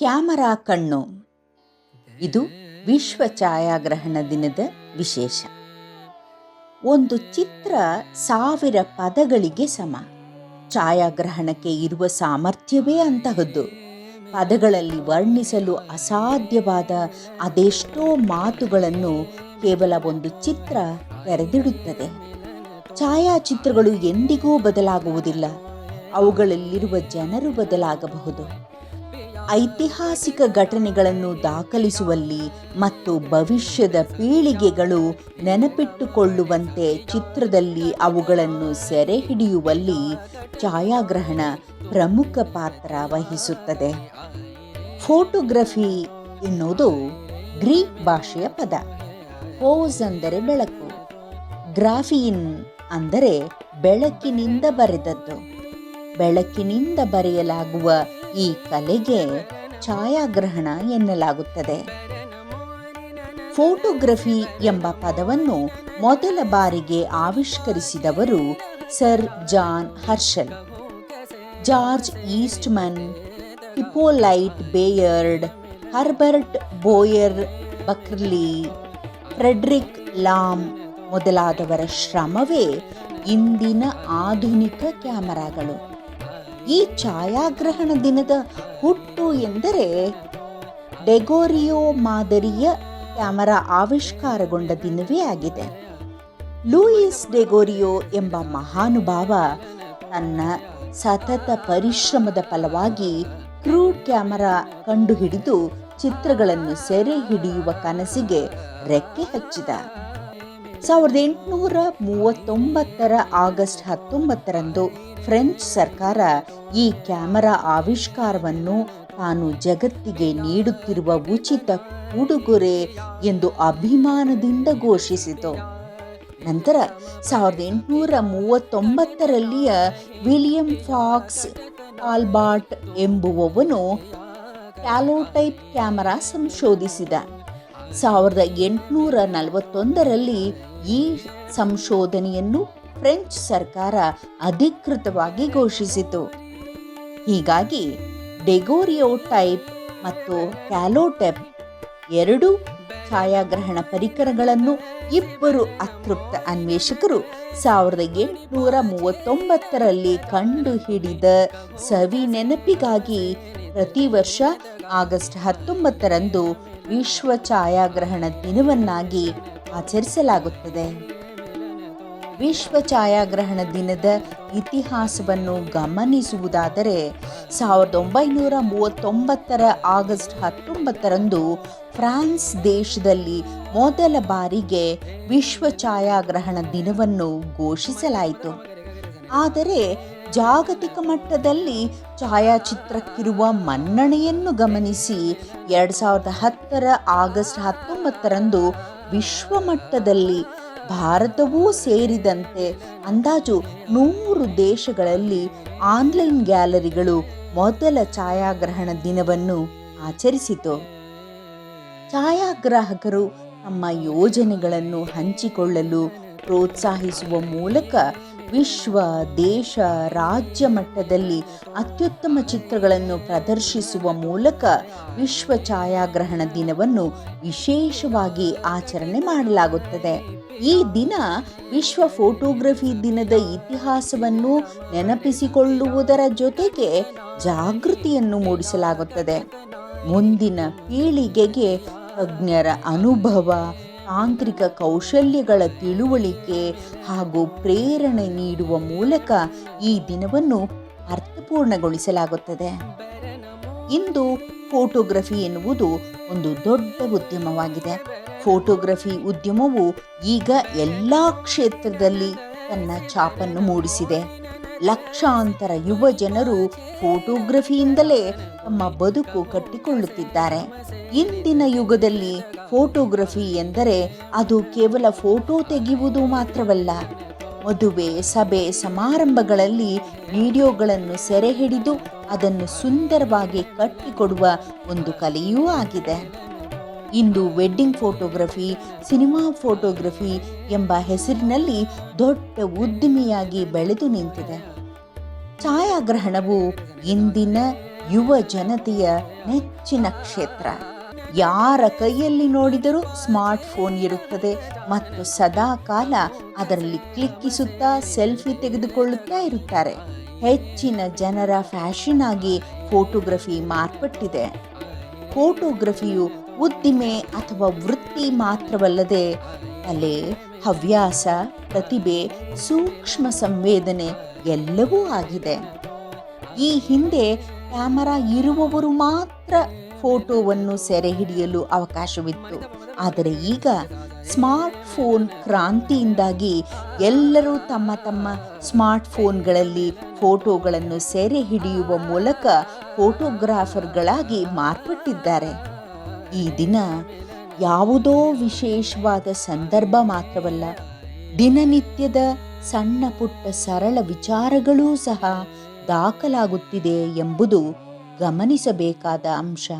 Camera ಕಣ್ಣು. ಇದು ವಿಶ್ವ ಛಾಯಾಗ್ರಹಣ ದಿನದ ವಿಶೇಷ. ಒಂದು ಚಿತ್ರ 1000 ಪದಗಳಿಗೆ ಸಮ. ಛಾಯಾಗ್ರಹಣಕ್ಕೆ ಇರುವ ಸಾಮರ್ಥ್ಯವೇ ಅಂತಹದ್ದು. ಪದಗಳಲ್ಲಿ ವರ್ಣಿಸಲು ಅಸಾಧ್ಯವಾದ ಅದೆಷ್ಟೋ ಮಾತುಗಳನ್ನು ಕೇವಲ ಒಂದು ಚಿತ್ರ ತೆರೆದಿಡುತ್ತದೆ. ಛಾಯಾಚಿತ್ರಗಳು ಎಂದಿಗೂ ಬದಲಾಗುವುದಿಲ್ಲ. ಅವುಗಳಲ್ಲಿರುವ ಜನರು ಬದಲಾಗಬಹುದು. ಐತಿಹಾಸಿಕ ಘಟನೆಗಳನ್ನು ದಾಖಲಿಸುವಲ್ಲಿ ಮತ್ತು ಭವಿಷ್ಯದ ಪೀಳಿಗೆಗಳು ನೆನಪಿಟ್ಟುಕೊಳ್ಳುವಂತೆ ಚಿತ್ರದಲ್ಲಿ ಅವುಗಳನ್ನು ಸೆರೆ ಹಿಡಿಯುವಲ್ಲಿ ಛಾಯಾಗ್ರಹಣ ಪ್ರಮುಖ ಪಾತ್ರ ವಹಿಸುತ್ತದೆ. ಫೋಟೋಗ್ರಫಿ ಎನ್ನುವುದು ಗ್ರೀಕ್ ಭಾಷೆಯ ಪದ. ಪೋಸ್ ಅಂದರೆ ಬೆಳಕು, ಗ್ರಾಫಿನ್ ಅಂದರೆ ಬೆಳಕಿನಿಂದ ಬರೆದದ್ದು. ಬೆಳಕಿನಿಂದ ಬರೆಯಲಾಗುವ ಈ ಕಲೆಗೆ ಛಾಯಾಗ್ರಹಣ ಎನ್ನಲಾಗುತ್ತದೆ. ಫೋಟೋಗ್ರಫಿ ಎಂಬ ಪದವನ್ನು ಮೊದಲ ಬಾರಿಗೆ ಆವಿಷ್ಕರಿಸಿದವರು sir John Herschel. George Eastman, Hippolyte Bayard, Herbert Bowyer Berkeley, Frederick ಲಾಮ್ ಮೊದಲಾದವರ ಶ್ರಮವೇ ಇಂದಿನ ಆಧುನಿಕ ಕ್ಯಾಮರಾಗಳು. ಈ ಛಾಯಾಗ್ರಹಣ ದಿನದ ಹುಟ್ಟು ಎಂದರೆ ಡೆಗೋರಿಯೋ ಮಾದರಿಯ ಕ್ಯಾಮರಾ ಆವಿಷ್ಕಾರಗೊಂಡ ದಿನವೇ ಆಗಿದೆ. ಲೂಯಿಸ್ ಡೆಗೋರಿಯೋ ಎಂಬ ಮಹಾನುಭಾವ ತನ್ನ ಸತತ ಪರಿಶ್ರಮದ ಫಲವಾಗಿ ಕ್ರೂಡ್ ಕ್ಯಾಮರಾ ಕಂಡುಹಿಡಿದು ಚಿತ್ರಗಳನ್ನು ಸೆರೆ ಹಿಡಿಯುವ ಕನಸಿಗೆ ರೆಕ್ಕೆ ಹಚ್ಚಿದ. 1839 ಆಗಸ್ಟ್ 19ರಂದು ಫ್ರೆಂಚ್ ಸರ್ಕಾರ ಈ ಕ್ಯಾಮರಾ ಆವಿಷ್ಕಾರವನ್ನು ತಾನು ಜಗತ್ತಿಗೆ ನೀಡುತ್ತಿರುವ ಉಚಿತ ಉಡುಗೊರೆ ಎಂದು ಅಭಿಮಾನದಿಂದ ಘೋಷಿಸಿತು. ನಂತರ 1839ರಲ್ಲಿಯ ವಿಲಿಯಂ ಫಾಕ್ಸ್ ಟಾಲ್ಬಾಟ್ ಎಂಬುವವನು ಕ್ಯಾಲೋಟೈಪ್ ಕ್ಯಾಮರಾ ಸಂಶೋಧಿಸಿದ. 1841ರಲ್ಲಿ ಈ ಸಂಶೋಧನೆಯನ್ನು ಫ್ರೆಂಚ್ ಸರ್ಕಾರ ಅಧಿಕೃತವಾಗಿ ಘೋಷಿಸಿತು. ಹೀಗಾಗಿ ಡೆಗೋರಿಯೋ ಟೈಪ್ ಮತ್ತು ಕ್ಯಾಲೋಟೈಪ್ ಎರಡೂ ಛಾಯಾಗ್ರಹಣ ಪರಿಕರಗಳನ್ನು ಇಬ್ಬರು ಅತೃಪ್ತ ಅನ್ವೇಷಕರು 1839ರಲ್ಲಿ ಕಂಡುಹಿಡಿದ ಸವಿ ನೆನಪಿಗಾಗಿ ಪ್ರತಿ ವರ್ಷ ಆಗಸ್ಟ್ 19ರಂದು ವಿಶ್ವ ಛಾಯಾಗ್ರಹಣ ದಿನವನ್ನಾಗಿ ಆಚರಿಸಲಾಗುತ್ತದೆ. ವಿಶ್ವ ಛಾಯಾಗ್ರಹಣ ದಿನದ ಇತಿಹಾಸವನ್ನು ಗಮನಿಸುವುದಾದರೆ 1939 ಆಗಸ್ಟ್ 19ರಂದು ಫ್ರಾನ್ಸ್ ದೇಶದಲ್ಲಿ ಮೊದಲ ಬಾರಿಗೆ ವಿಶ್ವ ಛಾಯಾಗ್ರಹಣ ದಿನವನ್ನು ಘೋಷಿಸಲಾಯಿತು. ಆದರೆ ಜಾಗತಿಕ ಮಟ್ಟದಲ್ಲಿ ಛಾಯಾಚಿತ್ರಕ್ಕಿರುವ ಮನ್ನಣೆಯನ್ನು ಗಮನಿಸಿ 2010 ಆಗಸ್ಟ್ 19ರಂದು ವಿಶ್ವ ಮಟ್ಟದಲ್ಲಿ ಭಾರತವೂ ಸೇರಿದಂತೆ ಅಂದಾಜು 100 ದೇಶಗಳಲ್ಲಿ ಆನ್ಲೈನ್ ಗ್ಯಾಲರಿಗಳು ಮೊದಲ ಛಾಯಾಗ್ರಹಣ ದಿನವನ್ನು ಆಚರಿಸಿತು. ಛಾಯಾಗ್ರಾಹಕರು ತಮ್ಮ ಯೋಜನೆಗಳನ್ನು ಹಂಚಿಕೊಳ್ಳಲು ಪ್ರೋತ್ಸಾಹಿಸುವ ಮೂಲಕ ವಿಶ್ವ, ದೇಶ, ರಾಜ್ಯ ಮಟ್ಟದಲ್ಲಿ ಅತ್ಯುತ್ತಮ ಚಿತ್ರಗಳನ್ನು ಪ್ರದರ್ಶಿಸುವ ಮೂಲಕ ವಿಶ್ವ ಛಾಯಾಗ್ರಹಣ ದಿನವನ್ನು ವಿಶೇಷವಾಗಿ ಆಚರಣೆ ಮಾಡಲಾಗುತ್ತದೆ. ಈ ದಿನ ವಿಶ್ವ ಫೋಟೋಗ್ರಫಿ ದಿನದ ಇತಿಹಾಸವನ್ನು ನೆನಪಿಸಿಕೊಳ್ಳುವುದರ ಜೊತೆಗೆ ಜಾಗೃತಿಯನ್ನು ಮೂಡಿಸಲಾಗುತ್ತದೆ. ಮುಂದಿನ ಪೀಳಿಗೆಗೆ ತಜ್ಞರ ಅನುಭವ, ತಾಂತ್ರಿಕ ಕೌಶಲ್ಯಗಳ ತಿಳುವಳಿಕೆ ಹಾಗೂ ಪ್ರೇರಣೆ ನೀಡುವ ಮೂಲಕ ಈ ದಿನವನ್ನು ಅರ್ಥಪೂರ್ಣಗೊಳಿಸಲಾಗುತ್ತದೆ. ಇಂದು ಫೋಟೋಗ್ರಫಿ ಎನ್ನುವುದು ಒಂದು ದೊಡ್ಡ ಉದ್ಯಮವಾಗಿದೆ. ಫೋಟೋಗ್ರಫಿ ಉದ್ಯಮವು ಈಗ ಎಲ್ಲ ಕ್ಷೇತ್ರದಲ್ಲಿ ತನ್ನ ಛಾಪನ್ನು ಮೂಡಿಸಿದೆ. ಲಕ್ಷಾಂತರ ಯುವ ಜನರು ಫೋಟೋಗ್ರಫಿಯಿಂದಲೇ ತಮ್ಮ ಬದುಕು ಕಟ್ಟಿಕೊಳ್ಳುತ್ತಿದ್ದಾರೆ. ಇಂದಿನ ಯುಗದಲ್ಲಿ ಫೋಟೋಗ್ರಫಿ ಎಂದರೆ ಅದು ಕೇವಲ ಫೋಟೋ ತೆಗೆಯುವುದು ಮಾತ್ರವಲ್ಲ. ಮದುವೆ, ಸಭೆ, ಸಮಾರಂಭಗಳಲ್ಲಿ ವಿಡಿಯೋಗಳನ್ನು ಸೆರೆ ಹಿಡಿದು ಅದನ್ನು ಸುಂದರವಾಗಿ ಕಟ್ಟಿಕೊಡುವ ಒಂದು ಕಲೆಯೂ ಆಗಿದೆ. ಇಂದು ವೆಡ್ಡಿಂಗ್ ಫೋಟೋಗ್ರಫಿ, ಸಿನಿಮಾ ಫೋಟೋಗ್ರಫಿ ಎಂಬ ಹೆಸರಿನಲ್ಲಿ ದೊಡ್ಡ ಉದ್ದಿಮೆಯಾಗಿ ಬೆಳೆದು ನಿಂತಿದೆ. ಛಾಯಾಗ್ರಹಣವು ಇಂದಿನ ಯುವ ಜನತೆಯ ನೆಚ್ಚಿನ ಕ್ಷೇತ್ರ. ಯಾರ ಕೈಯಲ್ಲಿ ನೋಡಿದರೂ ಸ್ಮಾರ್ಟ್ ಫೋನ್ ಇರುತ್ತದೆ ಮತ್ತು ಸದಾ ಕಾಲ ಅದರಲ್ಲಿ ಕ್ಲಿಕ್ಕಿಸುತ್ತಾ ಸೆಲ್ಫಿ ತೆಗೆದುಕೊಳ್ಳುತ್ತಾ ಇರುತ್ತಾರೆ. ಹೆಚ್ಚಿನ ಜನರ ಫ್ಯಾಷನ್ ಆಗಿ ಫೋಟೋಗ್ರಫಿ ಮಾರ್ಪಟ್ಟಿದೆ. ಫೋಟೋಗ್ರಫಿಯು ಉದ್ದಿಮೆ ಅಥವಾ ವೃತ್ತಿ ಮಾತ್ರವಲ್ಲದೆ ಕಲೆ, ಹವ್ಯಾಸ, ಪ್ರತಿಭೆ, ಸೂಕ್ಷ್ಮ ಸಂವೇದನೆ ಎಲ್ಲವೂ ಆಗಿದೆ. ಈ ಹಿಂದೆ ಕ್ಯಾಮರಾ ಇರುವವರು ಮಾತ್ರ ಫೋಟೋವನ್ನು ಸೆರೆ ಹಿಡಿಯಲು ಅವಕಾಶವಿತ್ತು. ಆದರೆ ಈಗ ಸ್ಮಾರ್ಟ್ ಫೋನ್ ಕ್ರಾಂತಿಯಿಂದಾಗಿ ಎಲ್ಲರೂ ತಮ್ಮ ತಮ್ಮ ಸ್ಮಾರ್ಟ್ ಫೋನ್ಗಳಲ್ಲಿ ಫೋಟೋಗಳನ್ನು ಸೆರೆ ಹಿಡಿಯುವ ಮೂಲಕ ಫೋಟೋಗ್ರಾಫರ್ಗಳಾಗಿ ಮಾರ್ಪಟ್ಟಿದ್ದಾರೆ. ಈ ದಿನ ಯಾವುದೋ ವಿಶೇಷವಾದ ಸಂದರ್ಭ ಮಾತ್ರವಲ್ಲ, ದಿನನಿತ್ಯದ ಸಣ್ಣ ಪುಟ್ಟ ಸರಳ ವಿಚಾರಗಳೂ ಸಹ ದಾಖಲಾಗುತ್ತಿದೆ ಎಂಬುದು ಗಮನಿಸಬೇಕಾದ ಅಂಶ.